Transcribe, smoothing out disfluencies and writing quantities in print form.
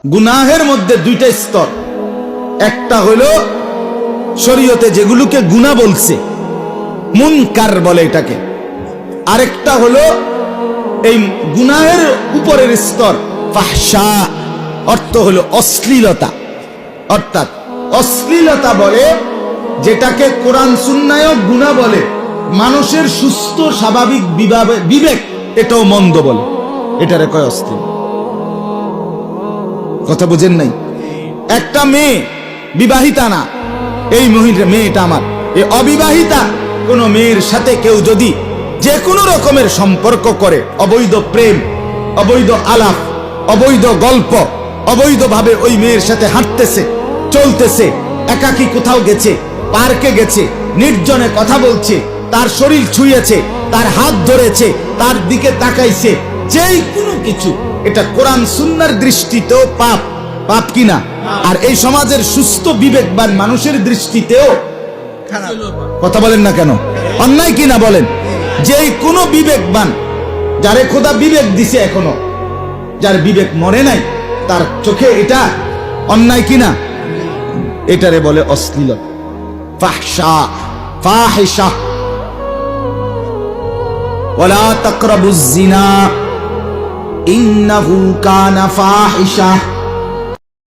গুনাহের মধ্যে দুইটা স্তর। একটা হলো শরীয়তে যেগুলোকে গুনাহ বলছে, মুনকার বলে এটাকে। আরেকটা হলো এই গুনাহের উপরের স্তর ফাহশা, অর্থ হলো অশ্লীলতা। অর্থাৎ অশ্লীলতা বলে যেটাকে কোরআন সুন্নাহও গুনাহ বলে, মানুষের সুস্থ স্বাভাবিক বিবেক এটাও মন্দ বলে, এটারে কয় অশ্লীল। কথা বুঝেন নাই? একটা মেয়ে বিবাহিতা না, এই মেয়েটা আমার, এই অবিবাহিতা কোন মেয়ের সাথে কেউ যদি যে কোনো রকমের সম্পর্ক করে, অবৈধ প্রেম, অবৈধ আলাপ, অবৈধ গল্প, অবৈধভাবে ওই মেয়ের সাথে হাঁটতেছে, চলতেছে, একাকী কোথাও গেছে, পার্কে গেছে, নির্জনে কথা বলছে, তার শরীর ছুঁয়েছে, তার হাত ধরেছে, তার দিকে তাকাইছে, যেই কোনো কিছু, এটা কোরআন সুন্নাহর দৃষ্টিতেও পাপ। পাপ কিনা? আর এই সমাজের সুস্থ বিবেকবান মানুষের দৃষ্টিতেও কথা বলেন না কেন? অন্যায় কিনা বলেন? যেই কোনো বিবেকবান, যারে খোদা বিবেক দিছে, এখনো যার বিবেক মরে নাই, তার চোখে এটা অন্যায় কিনা? এটারে বলে অশ্লীলতা, ফাহশা, ফাহিশা। ওয়ালা তাকরাবুজ জিনা ইন্নাহু কানা ফাহিশা।